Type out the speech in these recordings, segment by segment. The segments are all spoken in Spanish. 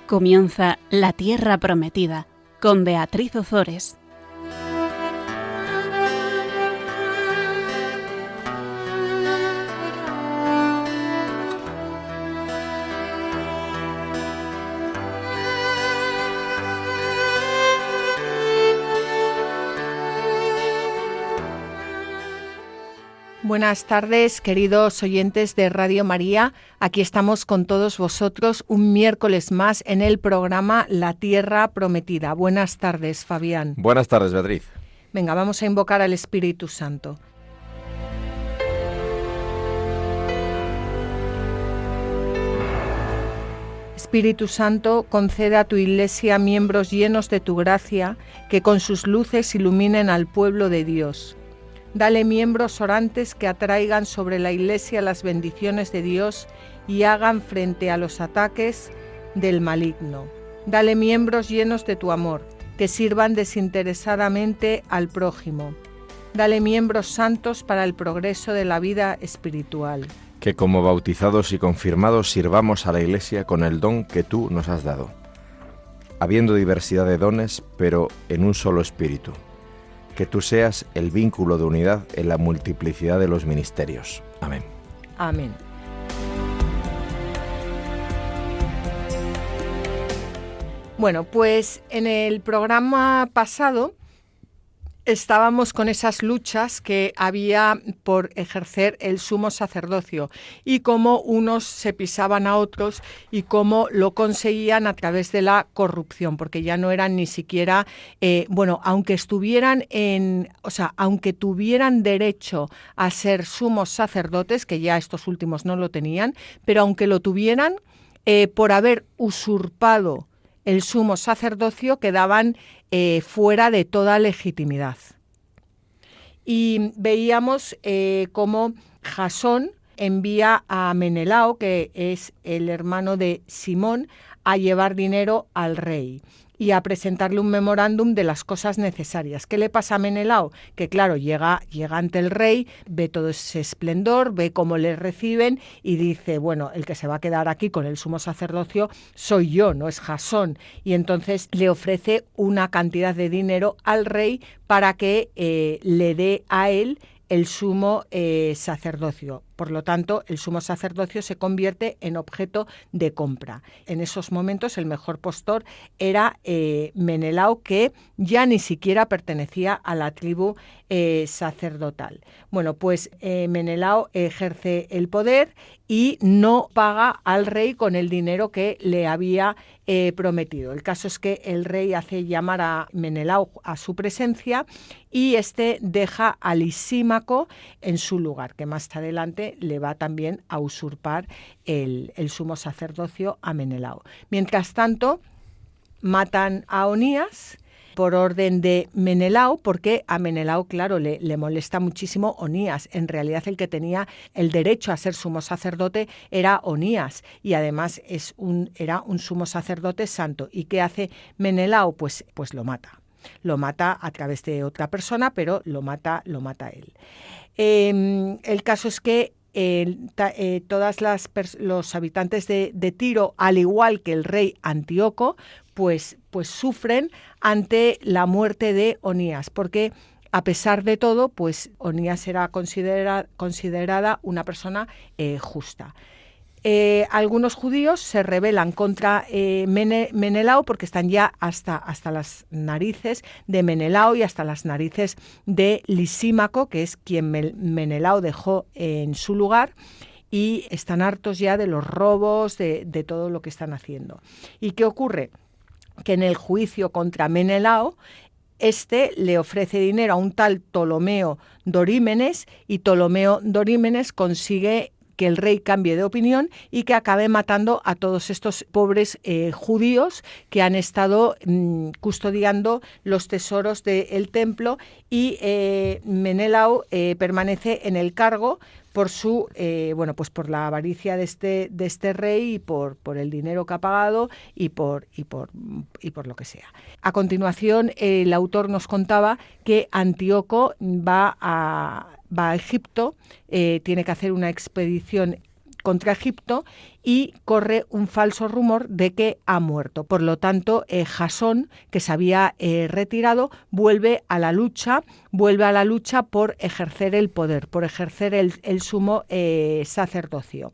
Comienza La Tierra Prometida con Beatriz Ozores. Buenas tardes, queridos oyentes de Radio María. Aquí estamos con todos vosotros un miércoles más en el programa La Tierra Prometida. Buenas tardes, Fabián. Buenas tardes, Beatriz. Venga, vamos a invocar al Espíritu Santo. Espíritu Santo, concede a tu Iglesia miembros llenos de tu gracia, que con sus luces iluminen al pueblo de Dios. Dale miembros orantes que atraigan sobre la Iglesia las bendiciones de Dios y hagan frente a los ataques del maligno. Dale miembros llenos de tu amor, que sirvan desinteresadamente al prójimo. Dale miembros santos para el progreso de la vida espiritual. Que como bautizados y confirmados sirvamos a la Iglesia con el don que tú nos has dado, habiendo diversidad de dones, pero en un solo espíritu. Que tú seas el vínculo de unidad en la multiplicidad de los ministerios. Amén. Amén. Bueno, pues en el programa pasado estábamos con esas luchas que había por ejercer el sumo sacerdocio y cómo unos se pisaban a otros y cómo lo conseguían a través de la corrupción, porque ya no eran ni siquiera, aunque aunque tuvieran derecho a ser sumos sacerdotes, que ya estos últimos no lo tenían, pero aunque lo tuvieran, por haber usurpado el sumo sacerdocio, quedaban fuera de toda legitimidad. Y veíamos cómo Jasón envía a Menelao, que es el hermano de Simón, a llevar dinero al rey y a presentarle un memorándum de las cosas necesarias. ¿Qué le pasa a Menelao? Que claro, llega ante el rey, ve todo ese esplendor, ve cómo le reciben y dice, bueno, el que se va a quedar aquí con el sumo sacerdocio soy yo, no es Jasón. Y entonces le ofrece una cantidad de dinero al rey para que le dé a él el sumo sacerdocio. Por lo tanto, el sumo sacerdocio se convierte en objeto de compra. En esos momentos el mejor postor era Menelao, que ya ni siquiera pertenecía a la tribu sacerdotal. Bueno, pues Menelao ejerce el poder y no paga al rey con el dinero que le había prometido. El caso es que el rey hace llamar a Menelao a su presencia y este deja a Lisímaco en su lugar, que más adelante le va también a usurpar el sumo sacerdocio a Menelao. Mientras tanto, matan a Onías por orden de Menelao, porque a Menelao, claro, le molesta muchísimo Onías. En realidad el que tenía el derecho a ser sumo sacerdote era Onías y además era un sumo sacerdote santo. ¿Y qué hace Menelao? Pues lo mata. Lo mata a través de otra persona, pero lo mata él. El caso es que todas los habitantes de Tiro, al igual que el rey Antíoco, pues sufren ante la muerte de Onías, porque a pesar de todo, pues Onías era considerada una persona justa. Algunos judíos se rebelan contra Menelao porque están ya hasta las narices de Menelao y hasta las narices de Lisímaco, que es quien Menelao dejó en su lugar, y están hartos ya de los robos, de todo lo que están haciendo. ¿Y qué ocurre? Que en el juicio contra Menelao, le ofrece dinero a un tal Ptolomeo Dorímenes y Ptolomeo Dorímenes consigue que el rey cambie de opinión y que acabe matando a todos estos pobres judíos que han estado custodiando los tesoros del templo, y Menelao permanece en el cargo por su por la avaricia de este rey y por el dinero que ha pagado y por lo que sea. A continuación, el autor nos contaba que Antíoco va a Egipto, tiene que hacer una expedición contra Egipto y corre un falso rumor de que ha muerto. Por lo tanto, Jasón, que se había retirado, vuelve a la lucha por ejercer el poder, por ejercer el sumo sacerdocio.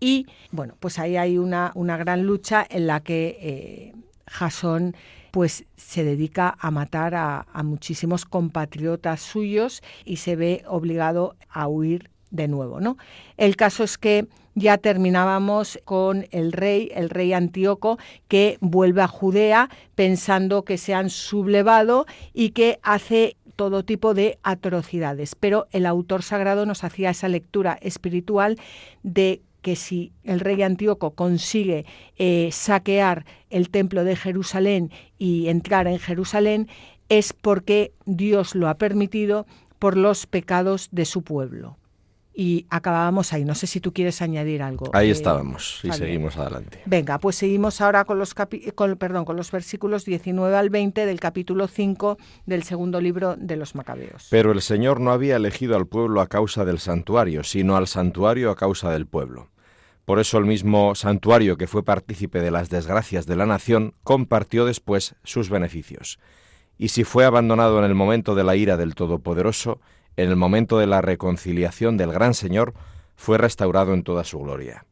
Y bueno, pues ahí hay una gran lucha en la que Jasón pues se dedica a matar a muchísimos compatriotas suyos y se ve obligado a huir de nuevo, ¿no? El caso es que ya terminábamos con el rey Antíoco, que vuelve a Judea pensando que se han sublevado y que hace todo tipo de atrocidades. Pero el autor sagrado nos hacía esa lectura espiritual de que si el rey Antíoco consigue saquear el templo de Jerusalén y entrar en Jerusalén, es porque Dios lo ha permitido por los pecados de su pueblo. Y acabábamos ahí. No sé si tú quieres añadir algo. Ahí estábamos y Javier. seguimos adelante. Venga, pues seguimos ahora con los versículos 19 al 20 del capítulo 5 del segundo libro de los Macabeos. Pero el Señor no había elegido al pueblo a causa del santuario, sino al santuario a causa del pueblo. Por eso el mismo santuario que fue partícipe de las desgracias de la nación compartió después sus beneficios. Y si fue abandonado en el momento de la ira del Todopoderoso, en el momento de la reconciliación del Gran Señor, fue restaurado en toda su gloria.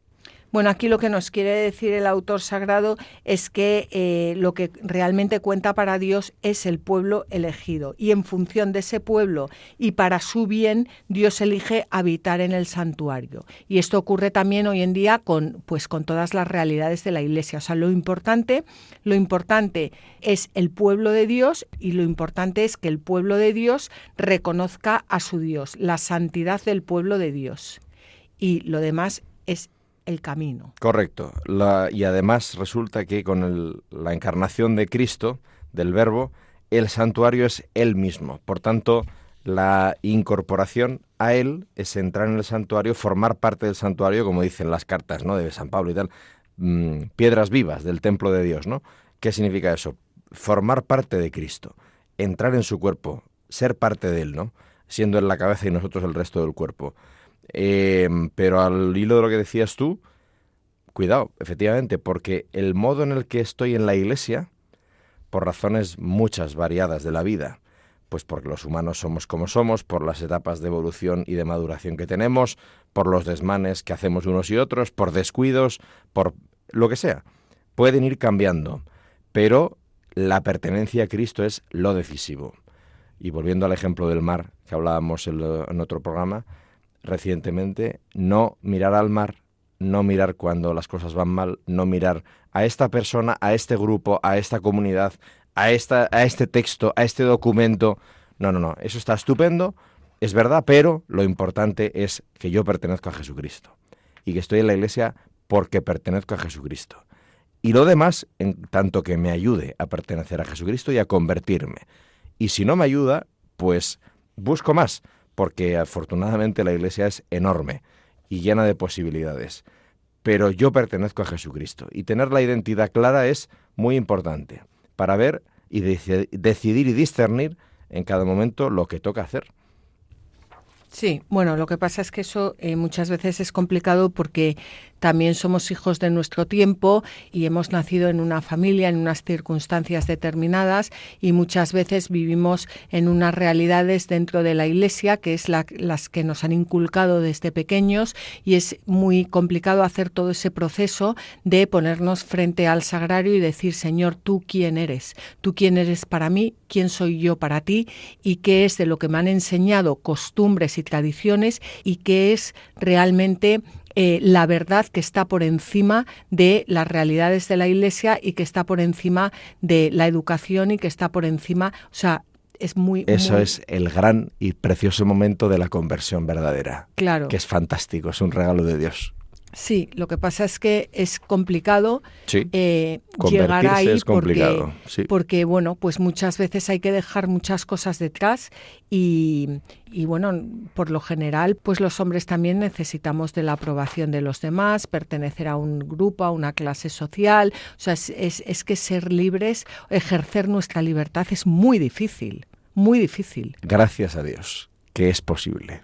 Bueno, aquí lo que nos quiere decir el autor sagrado es que lo que realmente cuenta para Dios es el pueblo elegido, y en función de ese pueblo y para su bien, Dios elige habitar en el santuario. Y esto ocurre también hoy en día con todas las realidades de la Iglesia. O sea, lo importante es el pueblo de Dios, y lo importante es que el pueblo de Dios reconozca a su Dios, la santidad del pueblo de Dios. Y lo demás es el camino. Correcto. Y además resulta que con la encarnación de Cristo, del Verbo, el santuario es Él mismo. Por tanto, la incorporación a Él es entrar en el santuario, formar parte del santuario, como dicen las cartas, ¿no?, de San Pablo y tal, piedras vivas del templo de Dios, ¿no? ¿Qué significa eso? Formar parte de Cristo, entrar en su cuerpo, ser parte de Él, ¿no?, siendo Él la cabeza y nosotros el resto del cuerpo. Pero al hilo de lo que decías tú, cuidado, efectivamente, porque el modo en el que estoy en la Iglesia, por razones muchas, variadas de la vida, pues porque los humanos somos como somos, por las etapas de evolución y de maduración que tenemos, por los desmanes que hacemos unos y otros, por descuidos, por lo que sea, pueden ir cambiando, pero la pertenencia a Cristo es lo decisivo. Y volviendo al ejemplo del mar, que hablábamos en otro programa recientemente, no mirar al mar, no mirar cuando las cosas van mal, no mirar a esta persona, a este grupo, a esta comunidad, a este texto, a este documento. No, eso está estupendo, es verdad, pero lo importante es que yo pertenezco a Jesucristo y que estoy en la Iglesia porque pertenezco a Jesucristo. Y lo demás, en tanto que me ayude a pertenecer a Jesucristo y a convertirme. Y si no me ayuda, pues busco más, porque afortunadamente la Iglesia es enorme y llena de posibilidades. Pero yo pertenezco a Jesucristo, y tener la identidad clara es muy importante para ver y decidir y discernir en cada momento lo que toca hacer. Sí, bueno, lo que pasa es que eso muchas veces es complicado porque también somos hijos de nuestro tiempo y hemos nacido en una familia, en unas circunstancias determinadas, y muchas veces vivimos en unas realidades dentro de la Iglesia que es las que nos han inculcado desde pequeños, y es muy complicado hacer todo ese proceso de ponernos frente al sagrario y decir: Señor, ¿tú quién eres? ¿Tú quién eres para mí? ¿Quién soy yo para ti? ¿Y qué es de lo que me han enseñado costumbres y tradiciones? ¿Y qué es realmente la verdad que está por encima de las realidades de la Iglesia y que está por encima de la educación y que está por encima, o sea, es muy... Eso es el gran y precioso momento de la conversión verdadera. Claro. Que es fantástico, es un regalo de Dios. Sí, lo que pasa es que es complicado llegar ahí es complicado, porque bueno, pues muchas veces hay que dejar muchas cosas detrás y bueno, por lo general, pues los hombres también necesitamos de la aprobación de los demás, pertenecer a un grupo, a una clase social. O sea, es que ser libres, ejercer nuestra libertad es muy difícil, muy difícil. Gracias a Dios, que es posible.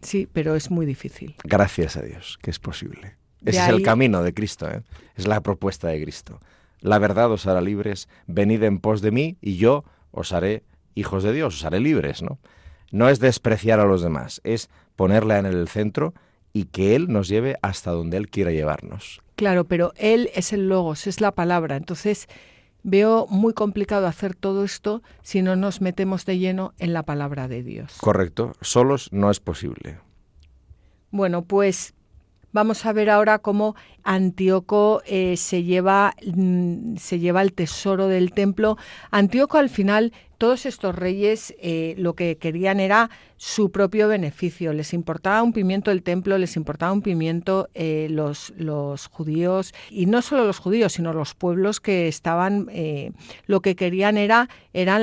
Sí, pero es muy difícil. Gracias a Dios, que es posible. Ese es el camino de Cristo, ¿eh? Es la propuesta de Cristo. La verdad os hará libres, venid en pos de mí y yo os haré hijos de Dios, os haré libres, ¿no? No es despreciar a los demás, es ponerle en el centro y que Él nos lleve hasta donde Él quiera llevarnos. Claro, pero Él es el Logos, es la palabra. Entonces veo muy complicado hacer todo esto si no nos metemos de lleno en la palabra de Dios. Correcto, solos no es posible. Bueno, pues vamos a ver ahora cómo Antíoco se lleva el tesoro del templo. Antíoco, al final, todos estos reyes lo que querían era su propio beneficio. Les importaba un pimiento el templo, les importaba un pimiento los judíos, y no solo los judíos, sino los pueblos que estaban, lo que querían eran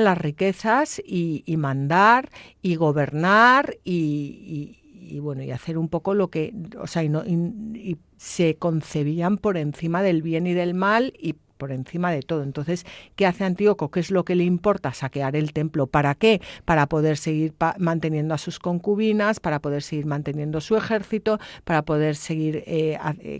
las riquezas y mandar y gobernar y bueno, y hacer un poco lo que, o sea, y se concebían por encima del bien y del mal y por encima de todo. Entonces, ¿qué hace Antíoco? ¿Qué es lo que le importa? Saquear el templo. ¿Para qué? Para poder seguir manteniendo a sus concubinas, para poder seguir manteniendo su ejército, para poder seguir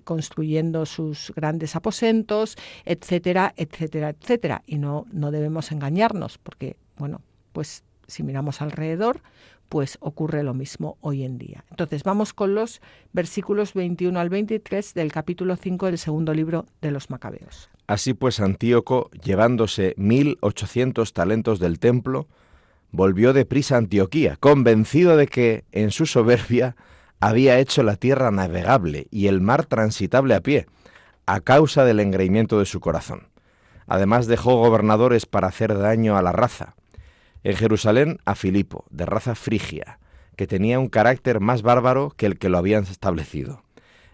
construyendo sus grandes aposentos, etcétera, etcétera, etcétera. Y no debemos engañarnos, porque, bueno, pues si miramos alrededor, pues ocurre lo mismo hoy en día. Entonces vamos con los versículos 21 al 23 del capítulo 5 del segundo libro de los Macabeos. Así pues, Antíoco, llevándose 1.800 talentos del templo, volvió deprisa a Antioquía, convencido de que, en su soberbia, había hecho la tierra navegable y el mar transitable a pie, a causa del engreimiento de su corazón. Además dejó gobernadores para hacer daño a la raza. En Jerusalén a Filipo, de raza frigia, que tenía un carácter más bárbaro que el que lo habían establecido.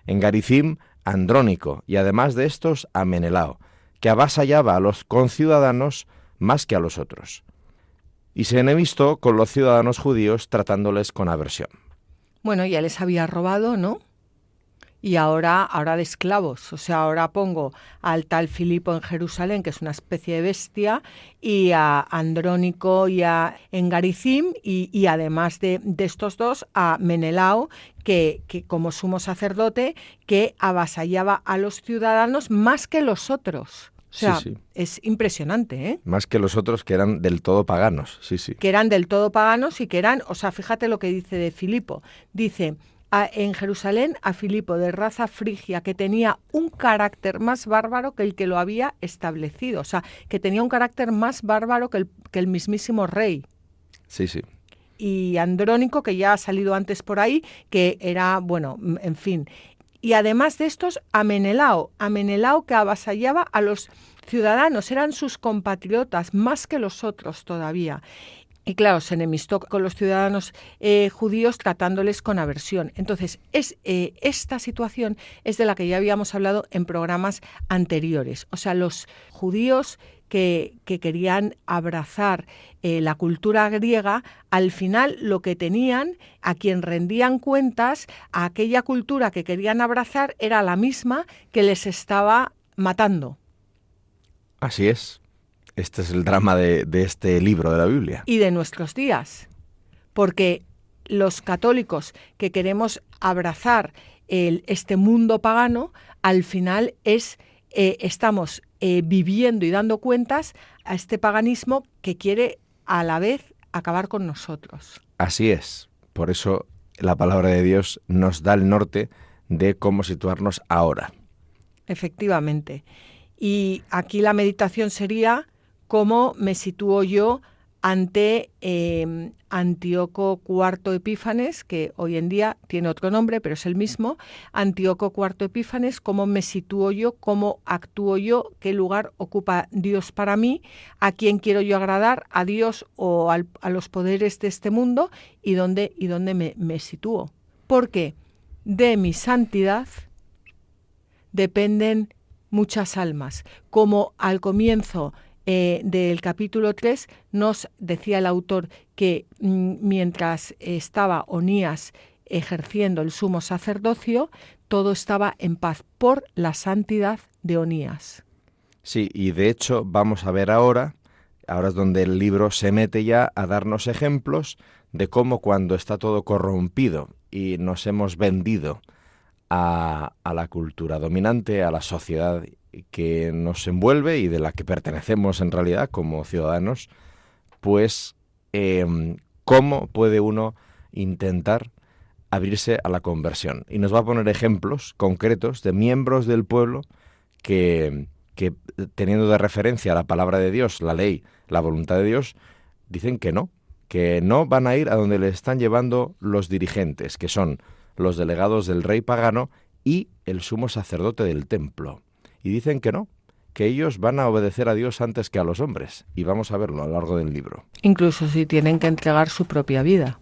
En Garicim a Andrónico, y además de estos a Menelao, que avasallaba a los conciudadanos más que a los otros. Y se enemistó con los ciudadanos judíos tratándoles con aversión. Bueno, ya les había robado, ¿no? Y ahora de esclavos. O sea, ahora pongo al tal Filipo en Jerusalén, que es una especie de bestia, y a Andrónico y a Engaricim, y además de estos dos, a Menelao, que como sumo sacerdote, que avasallaba a los ciudadanos más que los otros. O sea, sí. Es impresionante, ¿eh? Más que los otros que eran del todo paganos, sí. Que eran del todo paganos y que eran, o sea, fíjate lo que dice de Filipo. Dice, en Jerusalén a Filipo de raza frigia, que tenía un carácter más bárbaro que el que lo había establecido. O sea, que tenía un carácter más bárbaro que el mismísimo rey. Sí. Y Andrónico, que ya ha salido antes por ahí, que era, bueno, en fin. Y además de estos, a Menelao que avasallaba a los ciudadanos, eran sus compatriotas, más que los otros todavía. Y claro, se enemistó con los ciudadanos judíos tratándoles con aversión. Entonces, esta situación es de la que ya habíamos hablado en programas anteriores. O sea, los judíos que querían abrazar la cultura griega, al final lo que tenían, a quien rendían cuentas, a aquella cultura que querían abrazar, era la misma que les estaba matando. Así es. Este es el drama de este libro de la Biblia. Y de nuestros días. Porque los católicos que queremos abrazar este mundo pagano, al final estamos viviendo y dando cuentas a este paganismo que quiere a la vez acabar con nosotros. Así es. Por eso la palabra de Dios nos da el norte de cómo situarnos ahora. Efectivamente. Y aquí la meditación sería: ¿cómo me sitúo yo ante Antíoco IV Epífanes, que hoy en día tiene otro nombre, pero es el mismo? Antíoco IV Epífanes, ¿cómo me sitúo yo? ¿Cómo actúo yo? ¿Qué lugar ocupa Dios para mí? ¿A quién quiero yo agradar? ¿A Dios o a los poderes de este mundo? ¿Y dónde me sitúo? Porque de mi santidad dependen muchas almas. Como al comienzo del capítulo 3 nos decía el autor que mientras estaba Onías ejerciendo el sumo sacerdocio, todo estaba en paz por la santidad de Onías. Sí, y de hecho vamos a ver ahora es donde el libro se mete ya a darnos ejemplos de cómo cuando está todo corrompido y nos hemos vendido a la cultura dominante, a la sociedad que nos envuelve y de la que pertenecemos en realidad como ciudadanos, pues cómo puede uno intentar abrirse a la conversión. Y nos va a poner ejemplos concretos de miembros del pueblo que teniendo de referencia la palabra de Dios, la ley, la voluntad de Dios, dicen que no van a ir a donde le están llevando los dirigentes, que son los delegados del rey pagano y el sumo sacerdote del templo. Y dicen que no, que ellos van a obedecer a Dios antes que a los hombres. Y vamos a verlo a lo largo del libro. Incluso si tienen que entregar su propia vida.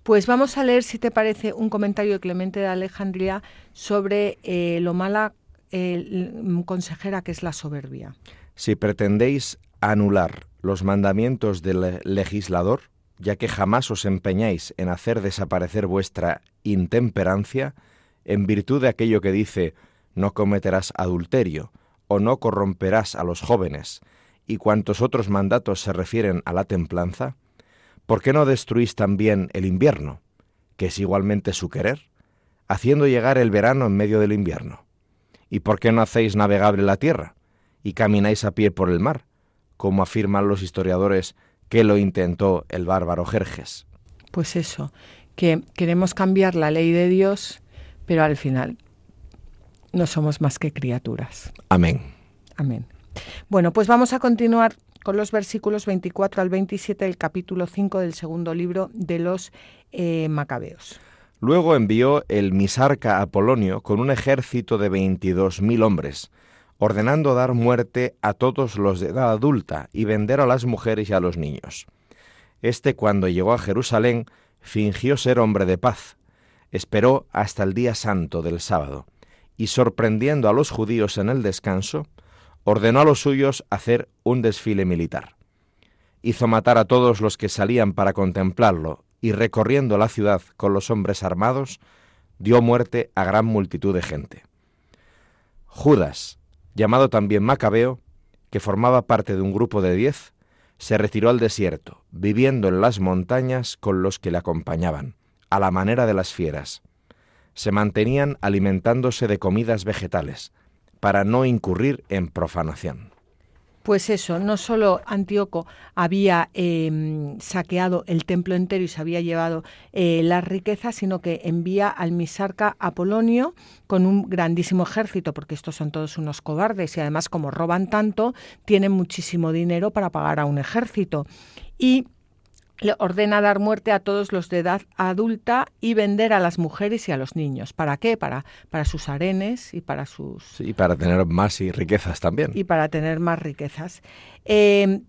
Pues vamos a leer, si te parece, un comentario de Clemente de Alejandría sobre lo mala consejera que es la soberbia. Si pretendéis anular los mandamientos del legislador, ya que jamás os empeñáis en hacer desaparecer vuestra intemperancia, en virtud de aquello que dice no cometerás adulterio o no corromperás a los jóvenes, y cuantos otros mandatos se refieren a la templanza, ¿por qué no destruís también el invierno, que es igualmente su querer, haciendo llegar el verano en medio del invierno? ¿Y por qué no hacéis navegable la tierra y camináis a pie por el mar, como afirman los historiadores que lo intentó el bárbaro Jerjes? Pues eso, que queremos cambiar la ley de Dios, pero al final no somos más que criaturas. Amén. Amén. Bueno, pues vamos a continuar con los versículos 24 al 27 del capítulo 5 del segundo libro de los Macabeos. Luego envió el misarca Apolonio con un ejército de 22.000 hombres, ordenando dar muerte a todos los de edad adulta y vender a las mujeres y a los niños. Este, cuando llegó a Jerusalén, fingió ser hombre de paz, esperó hasta el día santo del sábado, y sorprendiendo a los judíos en el descanso, ordenó a los suyos hacer un desfile militar. Hizo matar a todos los que salían para contemplarlo, y recorriendo la ciudad con los hombres armados, dio muerte a gran multitud de gente. Judas, llamado también Macabeo, que formaba parte de un grupo de 10, se retiró al desierto, viviendo en las montañas con los que le acompañaban, a la manera de las fieras. Se mantenían alimentándose de comidas vegetales, para no incurrir en profanación. Pues eso, no solo Antíoco había saqueado el templo entero y se había llevado las riquezas, sino que envía al misarca Apolonio con un grandísimo ejército, porque estos son todos unos cobardes y además como roban tanto, tienen muchísimo dinero para pagar a un ejército. Y le ordena dar muerte a todos los de edad adulta y vender a las mujeres y a los niños. ¿Para qué? Para sus harenes y para sus... Sí, para tener más y riquezas también. Y para tener más riquezas.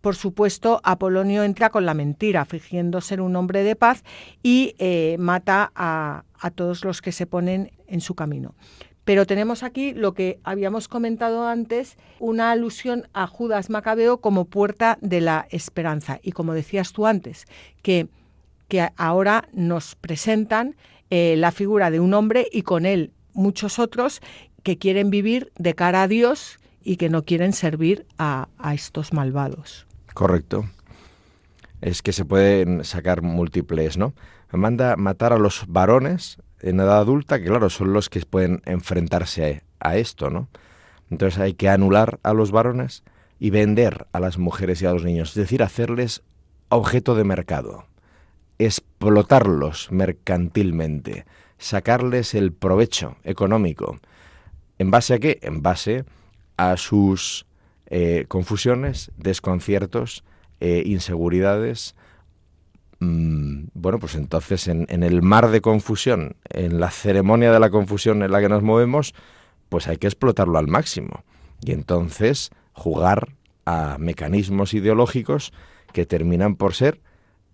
Por supuesto, Apolonio entra con la mentira, fingiendo ser un hombre de paz y mata a todos los que se ponen en su camino. Pero tenemos aquí lo que habíamos comentado antes, una alusión a Judas Macabeo como puerta de la esperanza. Y como decías tú antes, que ahora nos presentan la figura de un hombre y con él muchos otros que quieren vivir de cara a Dios y que no quieren servir a estos malvados. Correcto. Es que se pueden sacar múltiples, ¿no? Manda matar a los varones en edad adulta, que claro, son los que pueden enfrentarse a esto, ¿no? Entonces hay que anular a los varones y vender a las mujeres y a los niños, es decir, hacerles objeto de mercado, explotarlos mercantilmente, sacarles el provecho económico. ¿En base a qué? En base a sus confusiones, desconciertos, inseguridades. Bueno, pues entonces en el mar de confusión, en la ceremonia de la confusión en la que nos movemos, pues hay que explotarlo al máximo. Y entonces jugar a mecanismos ideológicos que terminan por ser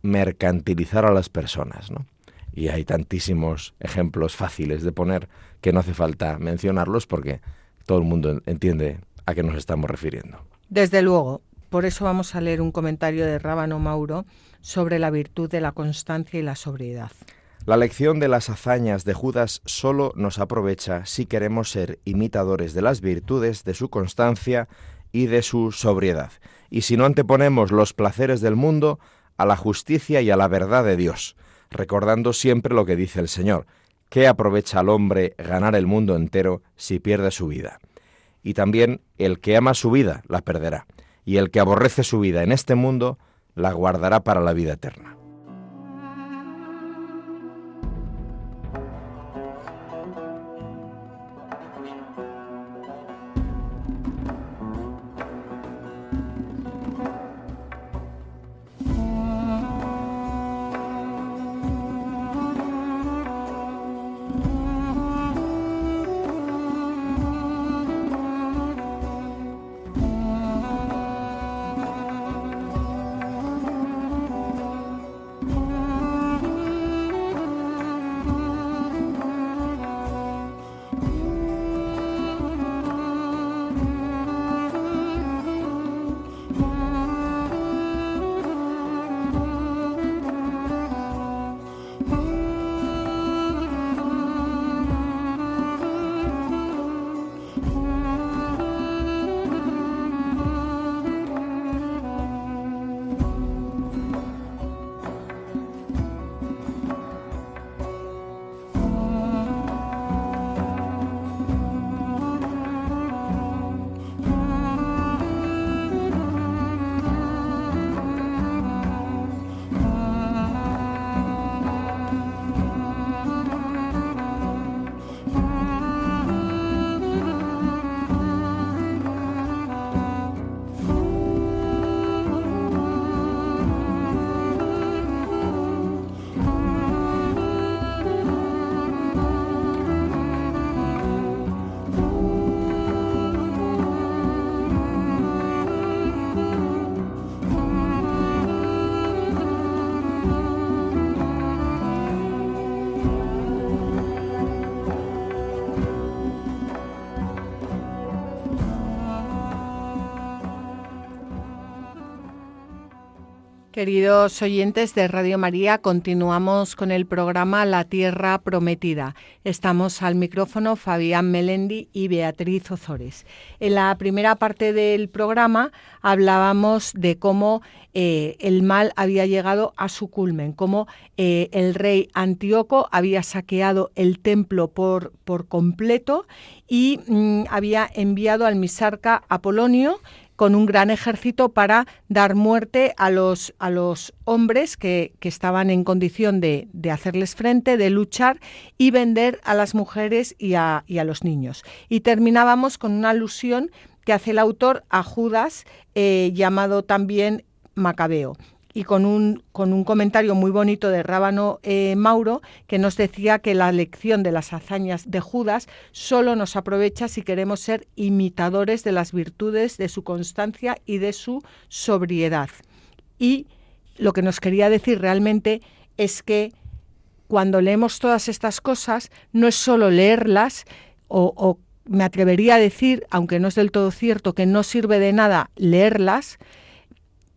mercantilizar a las personas, ¿no? Y hay tantísimos ejemplos fáciles de poner que no hace falta mencionarlos porque todo el mundo entiende a qué nos estamos refiriendo. Desde luego. Por eso vamos a leer un comentario de Rábano Mauro sobre la virtud de la constancia y la sobriedad. La lección de las hazañas de Judas solo nos aprovecha si queremos ser imitadores de las virtudes de su constancia y de su sobriedad, y si no anteponemos los placeres del mundo a la justicia y a la verdad de Dios, recordando siempre lo que dice el Señor: ¿qué aprovecha al hombre ganar el mundo entero si pierde su vida? Y también el que ama su vida la perderá, y el que aborrece su vida en este mundo la guardará para la vida eterna. Queridos oyentes de Radio María, continuamos con el programa La Tierra Prometida. Estamos al micrófono Fabián Melendi y Beatriz Ozores. En la primera parte del programa hablábamos de cómo el mal había llegado a su culmen, cómo el rey Antíoco había saqueado el templo por completo y había enviado al misarca Apolonio con un gran ejército para dar muerte a los hombres que estaban en condición de hacerles frente, de luchar y vender a las mujeres y a los niños. Y terminábamos con una alusión que hace el autor a Judas, llamado también Macabeo, y con un comentario muy bonito de Rábano Mauro, que nos decía que la lección de las hazañas de Judas solo nos aprovecha si queremos ser imitadores de las virtudes, de su constancia y de su sobriedad. Y lo que nos quería decir realmente es que cuando leemos todas estas cosas, no es solo leerlas, o me atrevería a decir, aunque no es del todo cierto, que no sirve de nada leerlas,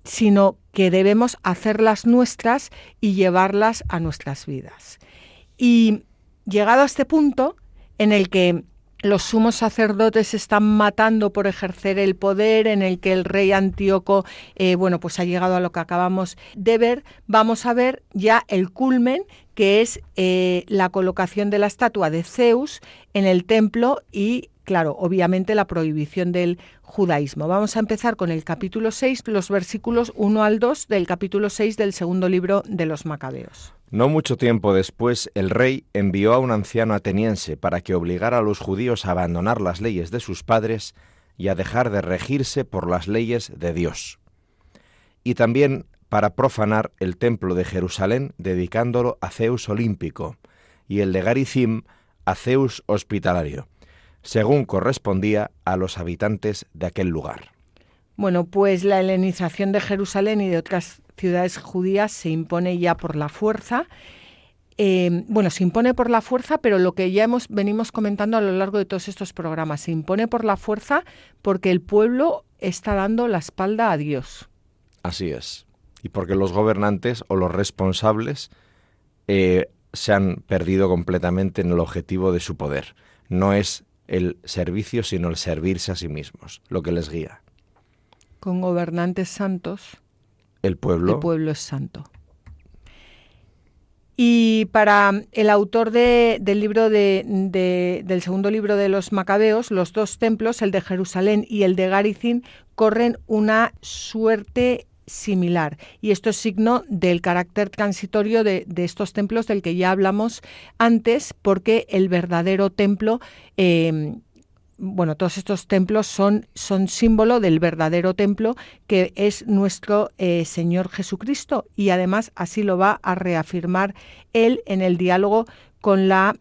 sino que debemos hacerlas nuestras y llevarlas a nuestras vidas. Y llegado a este punto en el que los sumos sacerdotes están matando por ejercer el poder, en el que el rey Antíoco pues ha llegado a lo que acabamos de ver, vamos a ver ya el culmen, que es la colocación de la estatua de Zeus en el templo y, claro, obviamente la prohibición del judaísmo. Vamos a empezar con el capítulo 6, los versículos 1 al 2 del capítulo 6 del segundo libro de los Macabeos. No mucho tiempo después, el rey envió a un anciano ateniense para que obligara a los judíos a abandonar las leyes de sus padres y a dejar de regirse por las leyes de Dios. Y también para profanar el templo de Jerusalén, dedicándolo a Zeus olímpico, y el de Garizim a Zeus hospitalario, según correspondía a los habitantes de aquel lugar. Bueno, pues la helenización de Jerusalén y de otras ciudades judías se impone ya por la fuerza. Se impone por la fuerza, pero lo que ya venimos comentando a lo largo de todos estos programas, se impone por la fuerza porque el pueblo está dando la espalda a Dios. Así es. Y porque los gobernantes o los responsables se han perdido completamente en el objetivo de su poder. No es el servicio, sino el servirse a sí mismos, lo que les guía. Con gobernantes santos, el pueblo es santo. Y para el autor del libro del segundo libro de los Macabeos, los dos templos, el de Jerusalén y el de Garizim, corren una suerte similar. Y esto es signo del carácter transitorio de estos templos del que ya hablamos antes, porque el verdadero templo... todos estos templos son símbolo del verdadero templo que es nuestro Señor Jesucristo, y además así lo va a reafirmar él en el diálogo con la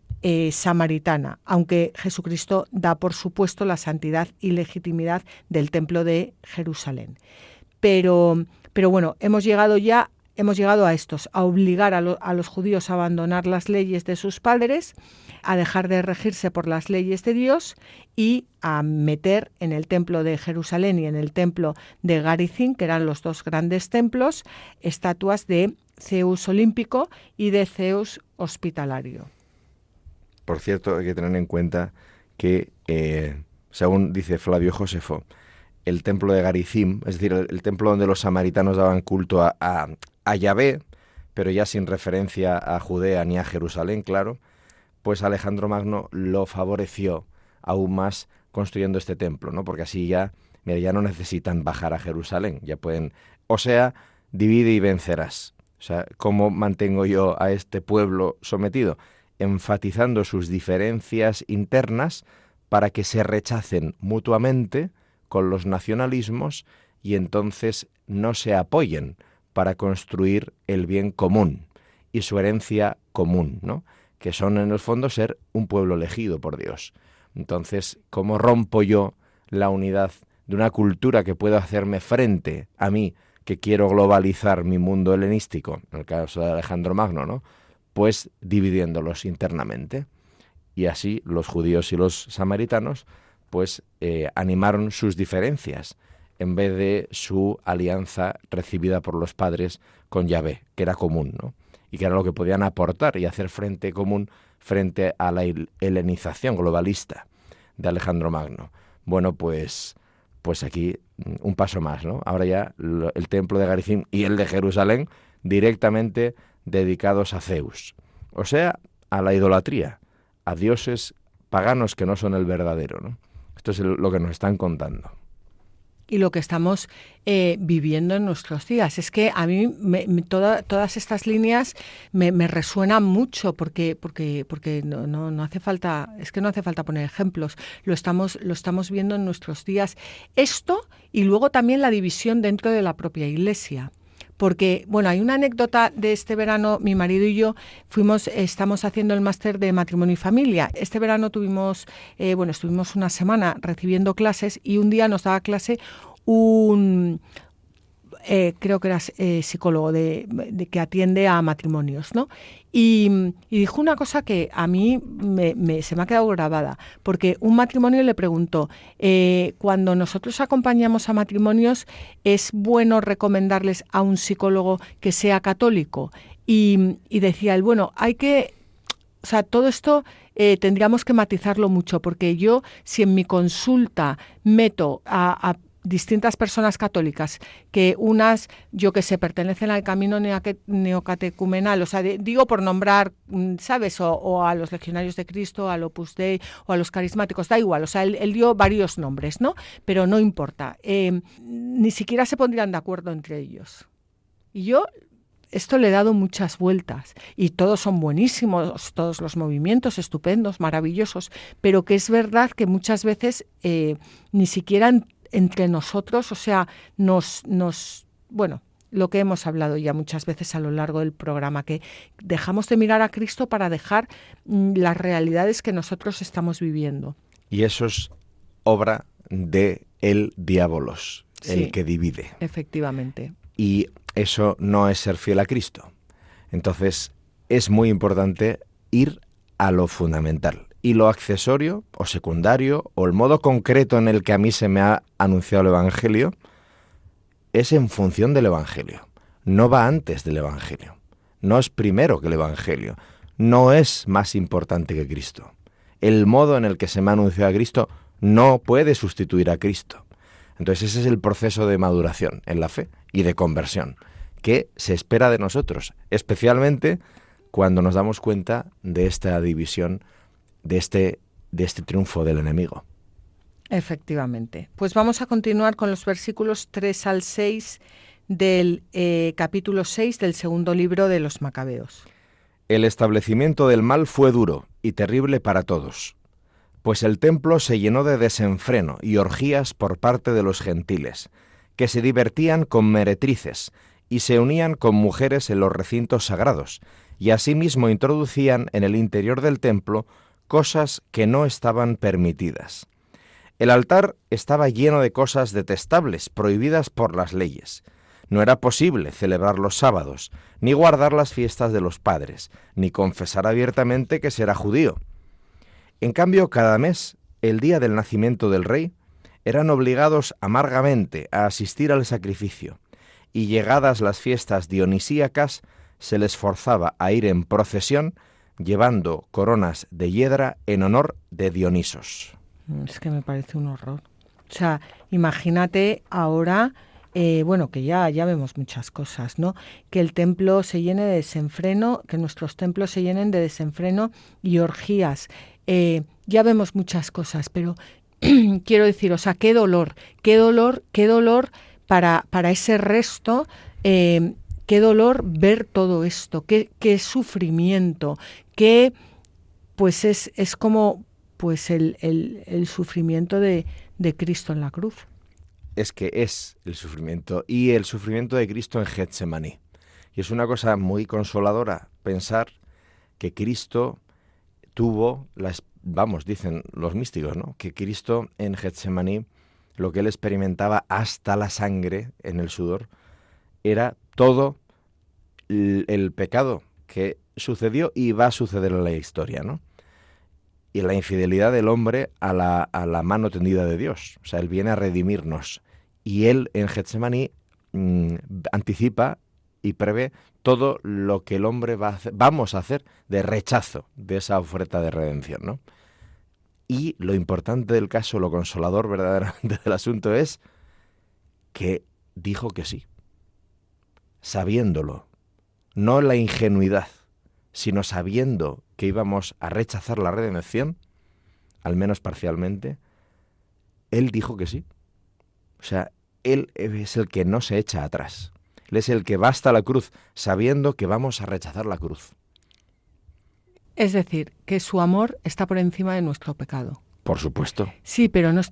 samaritana, aunque Jesucristo da por supuesto la santidad y legitimidad del templo de Jerusalén. Pero bueno, hemos llegado a estos, a obligar a los judíos a abandonar las leyes de sus padres, a dejar de regirse por las leyes de Dios y a meter en el templo de Jerusalén y en el templo de Garizim, que eran los dos grandes templos, estatuas de Zeus olímpico y de Zeus hospitalario. Por cierto, hay que tener en cuenta que, según dice Flavio Josefo, el templo de Garizim, es decir, el templo donde los samaritanos daban culto a Yahvé, pero ya sin referencia a Judea ni a Jerusalén, claro, pues Alejandro Magno lo favoreció aún más construyendo este templo, ¿no? Porque así ya no necesitan bajar a Jerusalén, ya pueden, divide y vencerás. O sea, ¿cómo mantengo yo a este pueblo sometido? Enfatizando sus diferencias internas para que se rechacen mutuamente con los nacionalismos y entonces no se apoyen para construir el bien común y su herencia común, ¿no? Que son en el fondo ser un pueblo elegido por Dios. Entonces, ¿cómo rompo yo la unidad de una cultura que pueda hacerme frente a mí, que quiero globalizar mi mundo helenístico, en el caso de Alejandro Magno, ¿no? Pues dividiéndolos internamente. Y así los judíos y los samaritanos pues animaron sus diferencias en vez de su alianza recibida por los padres con Yahvé, que era común, ¿no? Y que era lo que podían aportar y hacer frente común frente a la helenización globalista de Alejandro Magno. Bueno, pues aquí un paso más, ¿no? Ahora ya el templo de Garizim y el de Jerusalén directamente dedicados a Zeus, o sea, a la idolatría, a dioses paganos que no son el verdadero, ¿no? Esto es lo que nos están contando. Y lo que estamos viviendo en nuestros días. Es que a mí todas estas líneas me resuenan mucho porque no hace falta, es que no hace falta poner ejemplos. Lo estamos viendo en nuestros días. Esto y luego también la división dentro de la propia Iglesia. Porque, bueno, hay una anécdota de este verano, mi marido y yo estamos haciendo el máster de matrimonio y familia. Este verano estuvimos una semana recibiendo clases y un día nos daba clase creo que era psicólogo que atiende a matrimonios, ¿no? Y dijo una cosa que a mí se me ha quedado grabada, porque un matrimonio le preguntó, cuando nosotros acompañamos a matrimonios, ¿es bueno recomendarles a un psicólogo que sea católico? Y decía él, todo esto tendríamos que matizarlo mucho, porque yo, si en mi consulta meto a distintas personas católicas, que unas, pertenecen al camino neocatecumenal, digo por nombrar, ¿sabes? O a los legionarios de Cristo, al Opus Dei o a los carismáticos, da igual, él dio varios nombres, ¿no? Pero no importa, ni siquiera se pondrían de acuerdo entre ellos. Y yo esto le he dado muchas vueltas y todos son buenísimos, todos los movimientos estupendos, maravillosos, pero que es verdad que muchas veces ni siquiera entre nosotros, lo que hemos hablado ya muchas veces a lo largo del programa, que dejamos de mirar a Cristo para dejar las realidades que nosotros estamos viviendo. Y eso es obra de el diabolos, sí, el que divide. Efectivamente. Y eso no es ser fiel a Cristo. Entonces, es muy importante ir a lo fundamental. Y lo accesorio o secundario o el modo concreto en el que a mí se me ha anunciado el Evangelio es en función del Evangelio. No va antes del Evangelio. No es primero que el Evangelio. No es más importante que Cristo. El modo en el que se me ha anunciado a Cristo no puede sustituir a Cristo. Entonces ese es el proceso de maduración en la fe y de conversión que se espera de nosotros, especialmente cuando nos damos cuenta de esta división, de este triunfo del enemigo. Efectivamente. Pues vamos a continuar con los versículos 3 al 6 del capítulo 6 del segundo libro de los Macabeos. El establecimiento del mal fue duro y terrible para todos, pues el templo se llenó de desenfreno y orgías por parte de los gentiles, que se divertían con meretrices y se unían con mujeres en los recintos sagrados, y asimismo introducían en el interior del templo cosas que no estaban permitidas. El altar estaba lleno de cosas detestables, prohibidas por las leyes. No era posible celebrar los sábados, ni guardar las fiestas de los padres, ni confesar abiertamente que se era judío. En cambio, cada mes, el día del nacimiento del rey, eran obligados amargamente a asistir al sacrificio, y llegadas las fiestas dionisíacas, se les forzaba a ir en procesión, llevando coronas de hiedra en honor de Dionisos. Es que me parece un horror. O sea, imagínate ahora, que ya vemos muchas cosas, ¿no? Que el templo se llene de desenfreno, que nuestros templos se llenen de desenfreno y orgías. Ya vemos muchas cosas, pero quiero decir, o sea, qué dolor para ese resto, qué dolor ver todo esto, qué sufrimiento, qué, pues es como pues el sufrimiento de Cristo en la cruz. Es que es el sufrimiento, y el sufrimiento de Cristo en Getsemaní. Y es una cosa muy consoladora pensar que Cristo tuvo, dicen los místicos, ¿no?, que Cristo en Getsemaní, lo que él experimentaba hasta la sangre en el sudor, era todo el pecado que sucedió y va a suceder en la historia, ¿no? Y la infidelidad del hombre a la mano tendida de Dios. O sea, él viene a redimirnos. Y él en Getsemaní anticipa y prevé todo lo que el hombre vamos a hacer de rechazo de esa oferta de redención, ¿no? Y lo importante del caso, lo consolador verdaderamente del asunto es que dijo que sí, sabiéndolo, no la ingenuidad, sino sabiendo que íbamos a rechazar la redención, al menos parcialmente, él dijo que sí. O sea, él es el que no se echa atrás. Él es el que va hasta la cruz, sabiendo que vamos a rechazar la cruz. Es decir, que su amor está por encima de nuestro pecado. Por supuesto. Sí, pero no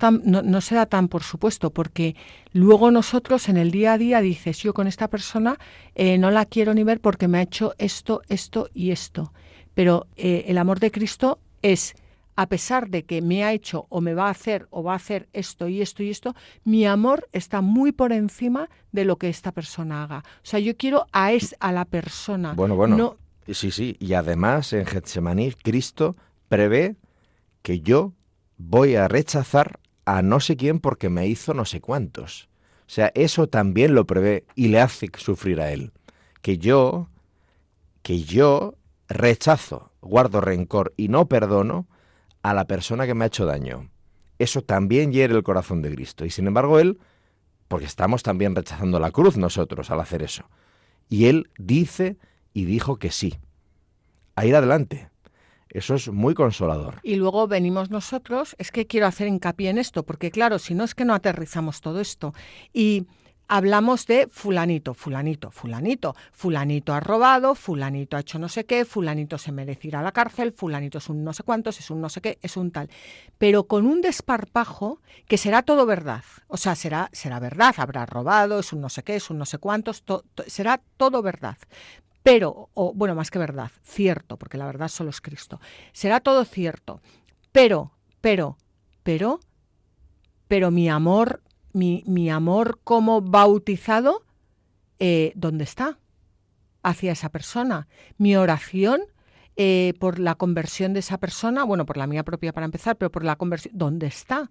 se da tan por supuesto, porque luego nosotros en el día a día dices, yo con esta persona no la quiero ni ver porque me ha hecho esto, esto y esto. Pero el amor de Cristo es, a pesar de que me ha hecho o me va a hacer o va a hacer esto y esto y esto, mi amor está muy por encima de lo que esta persona haga. O sea, yo quiero a la persona. Bueno. No. Sí. Y además en Getsemaní Cristo prevé que yo voy a rechazar a no sé quién porque me hizo no sé cuántos. O sea, eso también lo prevé y le hace sufrir a él. Que yo rechazo, guardo rencor y no perdono a la persona que me ha hecho daño. Eso también hiere el corazón de Cristo. Y sin embargo él, porque estamos también rechazando la cruz nosotros al hacer eso. Y él dice y dijo que sí. A ir adelante. Eso es muy consolador. Y luego venimos nosotros, es que quiero hacer hincapié en esto, porque claro, si no es que no aterrizamos todo esto. Y hablamos de fulanito ha robado, fulanito ha hecho no sé qué, fulanito se merece ir a la cárcel, fulanito es un no sé cuántos, es un no sé qué, es un tal. Pero con un desparpajo que será todo verdad. O sea, será verdad, habrá robado, es un no sé qué, es un no sé cuántos, será todo verdad. Pero, más que verdad, cierto, porque la verdad solo es Cristo. Será todo cierto, pero mi amor como bautizado, ¿dónde está? Hacia esa persona. Mi oración por la conversión de esa persona, por la mía propia para empezar, pero por la conversión, ¿dónde está?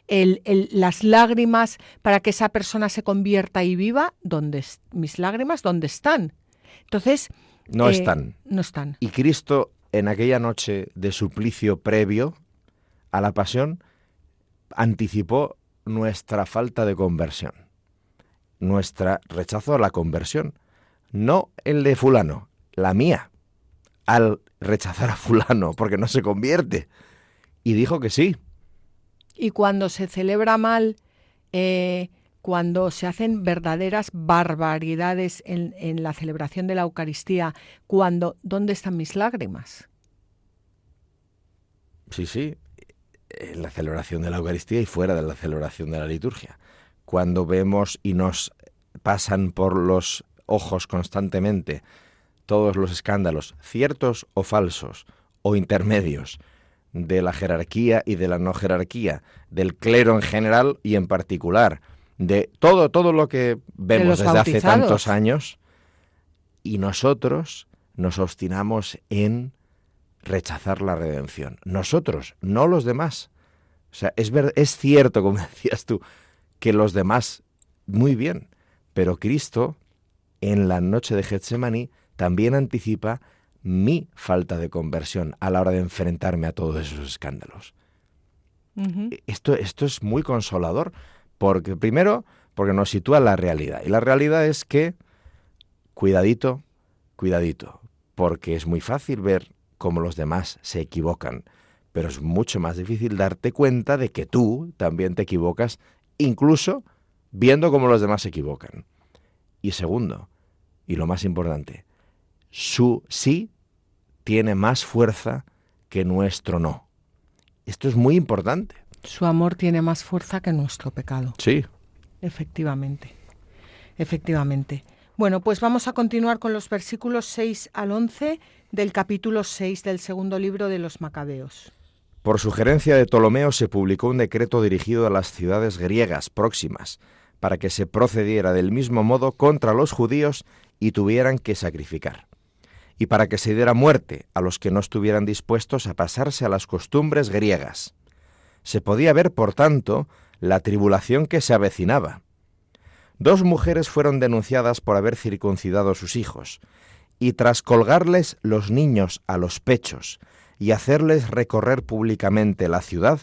Las lágrimas para que esa persona se convierta y viva, mis lágrimas, ¿dónde están? Entonces, no están. Y Cristo, en aquella noche de suplicio previo a la pasión, anticipó nuestra falta de conversión, nuestro rechazo a la conversión. No el de fulano, la mía. al rechazar a fulano porque no se convierte? Y dijo que sí. Y cuando se celebra mal, cuando se hacen verdaderas barbaridades en la celebración de la Eucaristía, ¿dónde están mis lágrimas? Sí, en la celebración de la Eucaristía y fuera de la celebración de la liturgia. Cuando vemos y nos pasan por los ojos constantemente todos los escándalos, ciertos o falsos, o intermedios, de la jerarquía y de la no jerarquía, del clero en general y en particular, de todo lo que vemos desde hace tantos años, y nosotros nos obstinamos en rechazar la redención. Nosotros, no los demás. O sea, es cierto, como decías tú, que los demás, muy bien, pero Cristo, en la noche de Getsemaní, también anticipa mi falta de conversión a la hora de enfrentarme a todos esos escándalos. Uh-huh. Esto es muy consolador, porque nos sitúa en la realidad. Y la realidad es que, cuidadito, porque es muy fácil ver cómo los demás se equivocan, pero es mucho más difícil darte cuenta de que tú también te equivocas, incluso viendo cómo los demás se equivocan. Y segundo, y lo más importante, su sí tiene más fuerza que nuestro no. Esto es muy importante. Su amor tiene más fuerza que nuestro pecado. Sí. Efectivamente. Bueno, pues vamos a continuar con los versículos 6 al 11 del capítulo 6 del segundo libro de los Macabeos. Por sugerencia de Ptolomeo se publicó un decreto dirigido a las ciudades griegas próximas, para que se procediera del mismo modo contra los judíos y tuvieran que sacrificar, y para que se diera muerte a los que no estuvieran dispuestos a pasarse a las costumbres griegas. Se podía ver, por tanto, la tribulación que se avecinaba. 2 mujeres fueron denunciadas por haber circuncidado a sus hijos, y tras colgarles los niños a los pechos y hacerles recorrer públicamente la ciudad,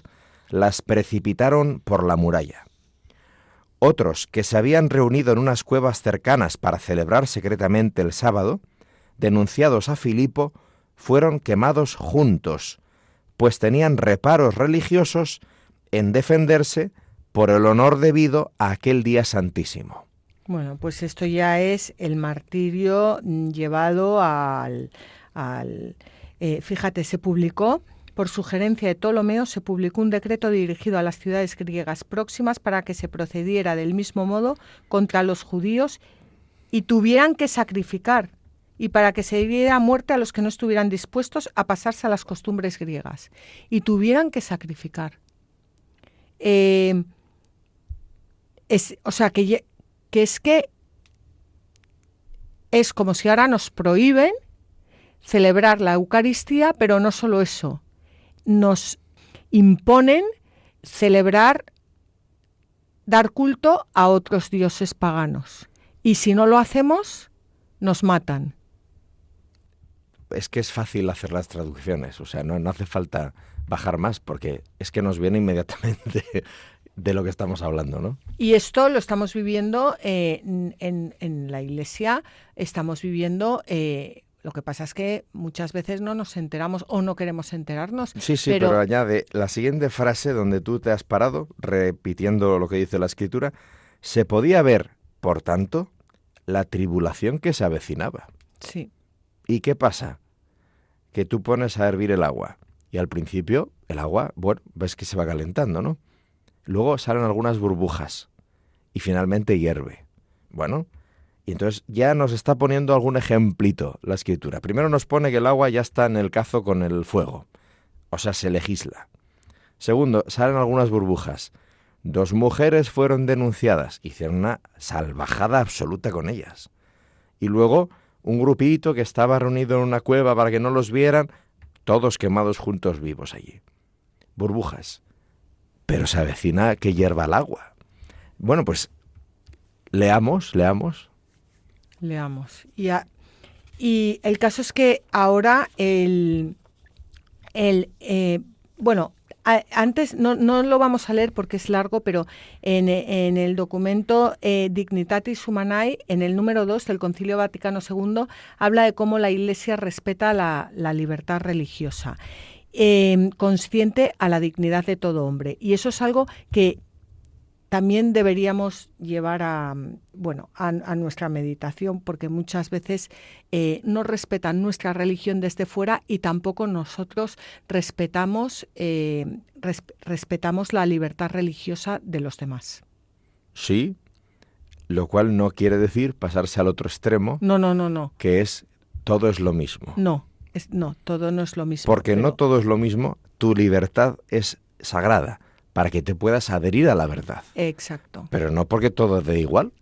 las precipitaron por la muralla. Otros, que se habían reunido en unas cuevas cercanas para celebrar secretamente el sábado, denunciados a Filipo, fueron quemados juntos, pues tenían reparos religiosos en defenderse por el honor debido a aquel día santísimo. Bueno, pues esto ya es el martirio llevado fíjate, se publicó, por sugerencia de Ptolomeo, se publicó un decreto dirigido a las ciudades griegas próximas para que se procediera del mismo modo contra los judíos y tuvieran que sacrificar, y para que se diera muerte a los que no estuvieran dispuestos a pasarse a las costumbres griegas, y tuvieran que sacrificar. Es como si ahora nos prohíben celebrar la Eucaristía, pero no solo eso, nos imponen dar culto a otros dioses paganos. Y si no lo hacemos, nos matan. Es que es fácil hacer las traducciones, o sea, no hace falta bajar más, porque es que nos viene inmediatamente de lo que estamos hablando, ¿no? Y esto lo estamos viviendo en la Iglesia, estamos viviendo... Lo que pasa es que muchas veces no nos enteramos o no queremos enterarnos. Sí, pero añade la siguiente frase donde tú te has parado, repitiendo lo que dice la Escritura: se podía ver, por tanto, la tribulación que se avecinaba. Sí. ¿Y qué pasa? Que tú pones a hervir el agua y al principio el agua, bueno, ves que se va calentando, ¿no? Luego salen algunas burbujas y finalmente hierve. Bueno... Y entonces ya nos está poniendo algún ejemplito la Escritura. Primero nos pone que el agua ya está en el cazo con el fuego, o sea, se legisla. Segundo, salen algunas burbujas. 2 mujeres fueron denunciadas, hicieron una salvajada absoluta con ellas. Y luego un grupito que estaba reunido en una cueva para que no los vieran, todos quemados juntos vivos allí. Burbujas. Pero se avecina que hierva el agua. Bueno, pues leamos. Y el caso es que ahora Antes, no lo vamos a leer porque es largo, pero en el documento Dignitatis Humanae, en el número 2 del Concilio Vaticano II, habla de cómo la Iglesia respeta la libertad religiosa, consciente a la dignidad de todo hombre. Y eso es algo que también deberíamos llevar a nuestra meditación, porque muchas veces no respetan nuestra religión desde fuera y tampoco nosotros respetamos la libertad religiosa de los demás. Sí, lo cual no quiere decir pasarse al otro extremo. No. Que es todo es lo mismo. No, todo no es lo mismo. Porque no todo es lo mismo, tu libertad es sagrada, para que te puedas adherir a la verdad. Exacto. Pero no porque todo te da igual,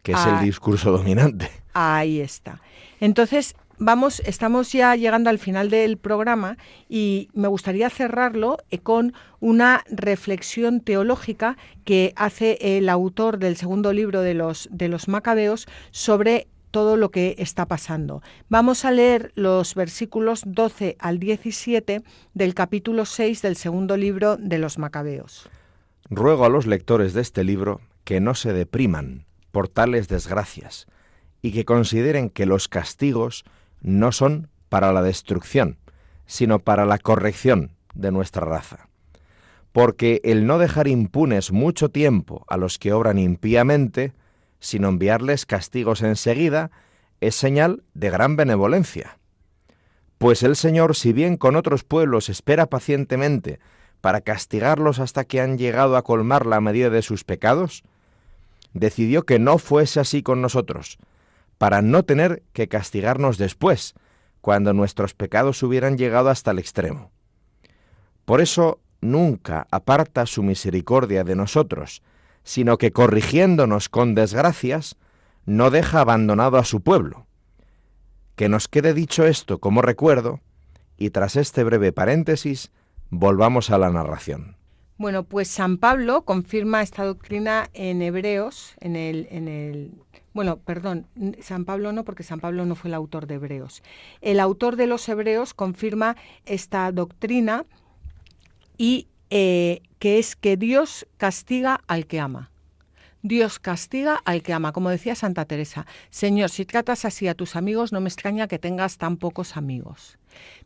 que es el discurso dominante. Ahí está. Entonces, estamos ya llegando al final del programa y me gustaría cerrarlo con una reflexión teológica que hace el autor del segundo libro de los Macabeos sobre todo lo que está pasando. Vamos a leer los versículos 12 al 17 del capítulo 6 del segundo libro de los Macabeos. Ruego a los lectores de este libro que no se depriman por tales desgracias y que consideren que los castigos no son para la destrucción, sino para la corrección de nuestra raza. Porque el no dejar impunes mucho tiempo a los que obran impíamente, sino enviarles castigos enseguida, es señal de gran benevolencia. Pues el Señor, si bien con otros pueblos espera pacientemente para castigarlos hasta que han llegado a colmar la medida de sus pecados, decidió que no fuese así con nosotros, para no tener que castigarnos después, cuando nuestros pecados hubieran llegado hasta el extremo. Por eso nunca aparta su misericordia de nosotros, sino que corrigiéndonos con desgracias, no deja abandonado a su pueblo. Que nos quede dicho esto como recuerdo, y tras este breve paréntesis, volvamos a la narración. Bueno, pues San Pablo confirma esta doctrina en Hebreos, San Pablo no, porque San Pablo no fue el autor de Hebreos. El autor de los Hebreos confirma esta doctrina y que es que Dios castiga al que ama. Dios castiga al que ama. Como decía Santa Teresa, Señor, si tratas así a tus amigos, no me extraña que tengas tan pocos amigos.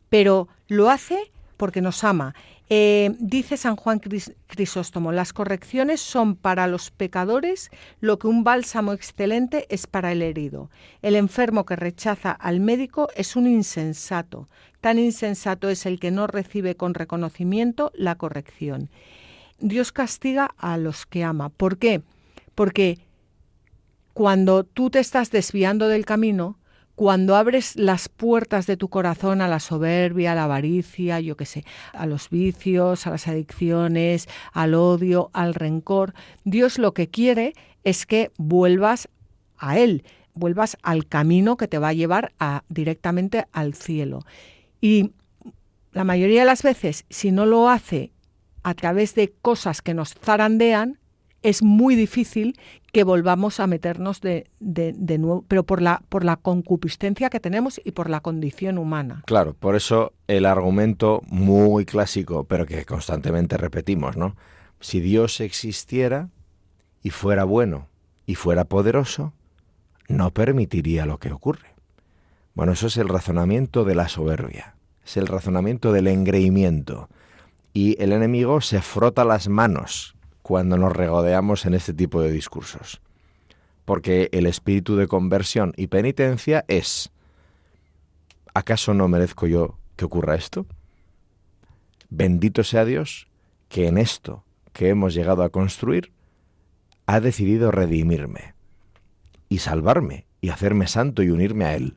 Pero lo hace porque nos ama. Dice San Juan Crisóstomo, las correcciones son para los pecadores lo que un bálsamo excelente es para el herido. El enfermo que rechaza al médico es un insensato. Tan insensato es el que no recibe con reconocimiento la corrección. Dios castiga a los que ama. ¿Por qué? Porque cuando tú te estás desviando del camino, cuando abres las puertas de tu corazón a la soberbia, a la avaricia, a los vicios, a las adicciones, al odio, al rencor, Dios lo que quiere es que vuelvas a Él, vuelvas al camino que te va a llevar directamente al cielo. Y la mayoría de las veces, si no lo hace a través de cosas que nos zarandean, es muy difícil que volvamos a meternos de nuevo, pero por la concupiscencia que tenemos y por la condición humana. Claro, por eso el argumento muy clásico, pero que constantemente repetimos, ¿no? Si Dios existiera y fuera bueno y fuera poderoso, no permitiría lo que ocurre. Bueno, eso es el razonamiento de la soberbia, es el razonamiento del engreimiento. Y el enemigo se frota las manos cuando nos regodeamos en este tipo de discursos. Porque el espíritu de conversión y penitencia es: ¿acaso no merezco yo que ocurra esto? Bendito sea Dios que en esto que hemos llegado a construir ha decidido redimirme y salvarme y hacerme santo y unirme a Él,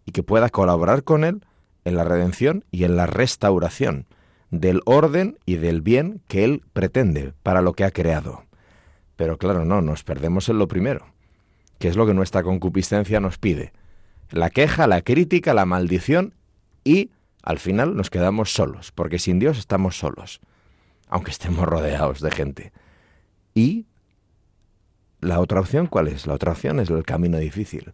y que pueda colaborar con Él en la redención y en la restauración del orden y del bien que Él pretende para lo que ha creado. Pero claro, no, nos perdemos en lo primero, que es lo que nuestra concupiscencia nos pide: la queja, la crítica, la maldición, y al final nos quedamos solos, porque sin Dios estamos solos, aunque estemos rodeados de gente. Y la otra opción, ¿cuál es? La otra opción es el camino difícil,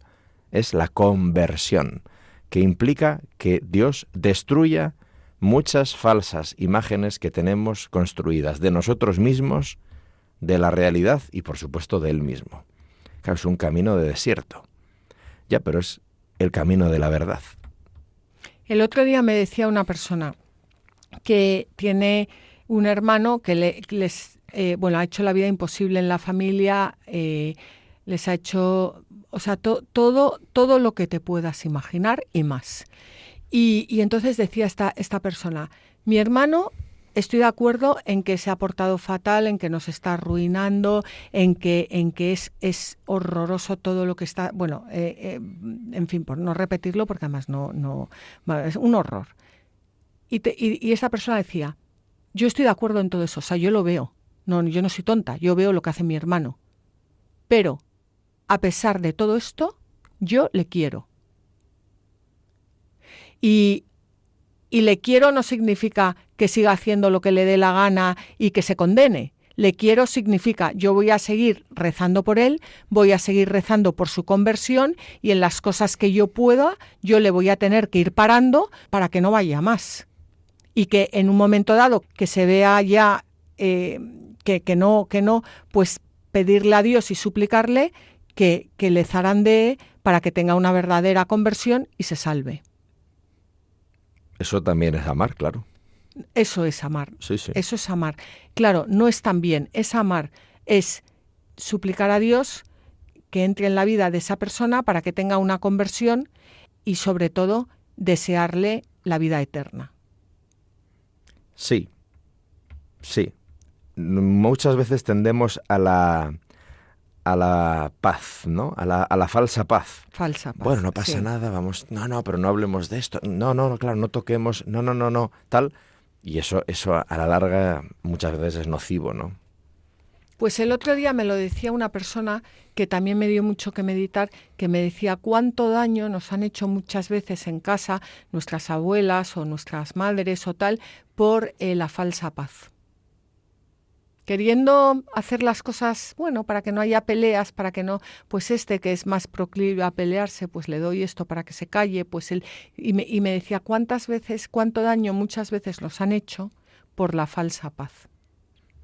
es la conversión, que implica que Dios destruya muchas falsas imágenes que tenemos construidas de nosotros mismos, de la realidad y, por supuesto, de Él mismo. Claro, es un camino de desierto. Ya, pero es el camino de la verdad. El otro día me decía una persona que tiene un hermano que ha hecho la vida imposible en la familia, les ha hecho, o sea, todo lo que te puedas imaginar y más. Y entonces decía esta persona, mi hermano, estoy de acuerdo en que se ha portado fatal, en que nos está arruinando, en que es horroroso todo lo que está... Bueno, en fin, por no repetirlo, porque además no es un horror. Y esa persona decía, yo estoy de acuerdo en todo eso, o sea, yo lo veo. No, yo no soy tonta, yo veo lo que hace mi hermano. Pero, a pesar de todo esto, yo le quiero. Y le quiero no significa que siga haciendo lo que le dé la gana y que se condene. Le quiero significa yo voy a seguir rezando por él, voy a seguir rezando por su conversión y en las cosas que yo pueda, yo le voy a tener que ir parando para que no vaya más. Y que en un momento dado que se vea ya que no, pues pedirle a Dios y suplicarle que le zarandee para que tenga una verdadera conversión y se salve. Eso también es amar, claro. Eso es amar. Sí, sí. Eso es amar. Claro, no es también, es amar, es suplicar a Dios que entre en la vida de esa persona para que tenga una conversión y sobre todo desearle la vida eterna. Sí, sí. Muchas veces tendemos a la paz, ¿no? A la falsa paz. Falsa paz. Bueno, no pasa nada, vamos, no, pero no hablemos de esto. No, claro, no toquemos, no, tal. Y eso a la larga muchas veces es nocivo, ¿no? Pues el otro día me lo decía una persona que también me dio mucho que meditar, que me decía cuánto daño nos han hecho muchas veces en casa nuestras abuelas o nuestras madres o tal por la falsa paz. Queriendo hacer las cosas, bueno, para que no haya peleas, para que no, pues que es más proclive a pelearse, pues le doy esto para que se calle, pues él, y me decía cuánto daño muchas veces nos han hecho por la falsa paz.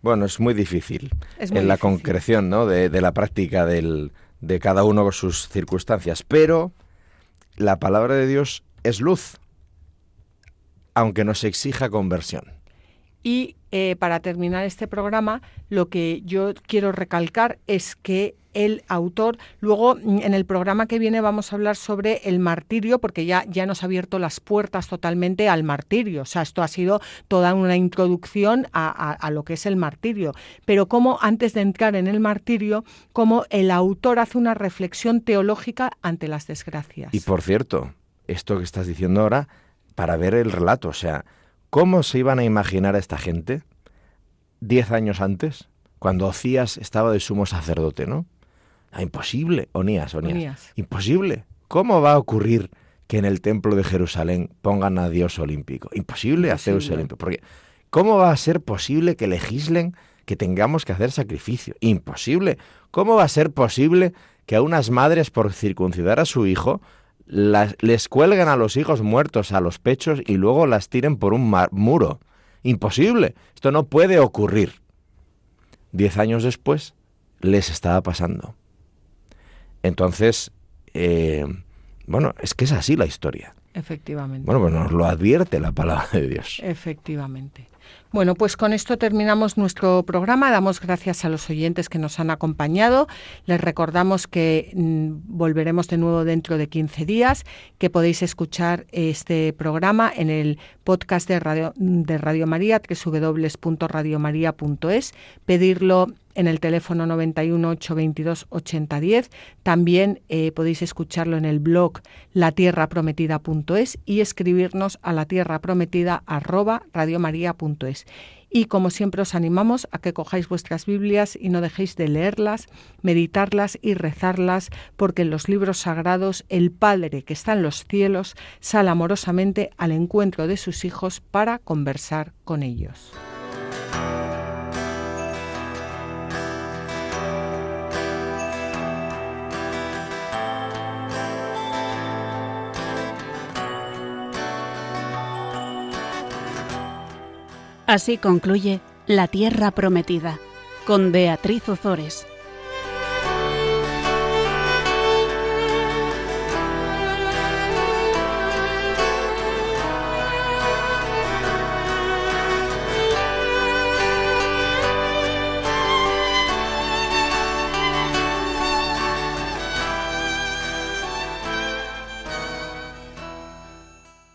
Bueno, es muy difícil La concreción, ¿no? de la práctica de cada uno con sus circunstancias, pero la palabra de Dios es luz, aunque nos exija conversión. Y para terminar este programa, lo que yo quiero recalcar es que el autor, luego en el programa que viene vamos a hablar sobre el martirio, porque ya nos ha abierto las puertas totalmente al martirio. O sea, esto ha sido toda una introducción a lo que es el martirio. Pero como antes de entrar en el martirio, como el autor hace una reflexión teológica ante las desgracias. Y por cierto, esto que estás diciendo ahora, para ver el relato, o sea, ¿cómo se iban a imaginar a esta gente 10 años antes, cuando Ocías estaba de sumo sacerdote, ¿no? Imposible, Onías. Imposible. ¿Cómo va a ocurrir que en el templo de Jerusalén pongan a Dios olímpico? Imposible. A Zeus olímpico. Porque ¿cómo va a ser posible que legislen que tengamos que hacer sacrificio? Imposible. ¿Cómo va a ser posible que a unas madres por circuncidar a su hijo les cuelgan a los hijos muertos a los pechos y luego las tiren por un muro? Imposible. Esto no puede ocurrir. 10 años después les estaba pasando. Entonces, es que es así la historia. Efectivamente. Bueno, pues nos lo advierte la palabra de Dios. Efectivamente. Bueno, pues con esto terminamos nuestro programa. Damos gracias a los oyentes que nos han acompañado. Les recordamos que volveremos de nuevo dentro de 15 días, que podéis escuchar este programa en el podcast de Radio María, www.radiomaria.es, pedirlo en el teléfono 91 822 8010. También podéis escucharlo en el blog latierraprometida.es y escribirnos a latierraprometida@radiomaria.es. Y como siempre os animamos a que cojáis vuestras Biblias y no dejéis de leerlas, meditarlas y rezarlas, porque en los libros sagrados el Padre que está en los cielos sale amorosamente al encuentro de sus hijos para conversar con ellos. Así concluye La Tierra Prometida, con Beatriz Ozores.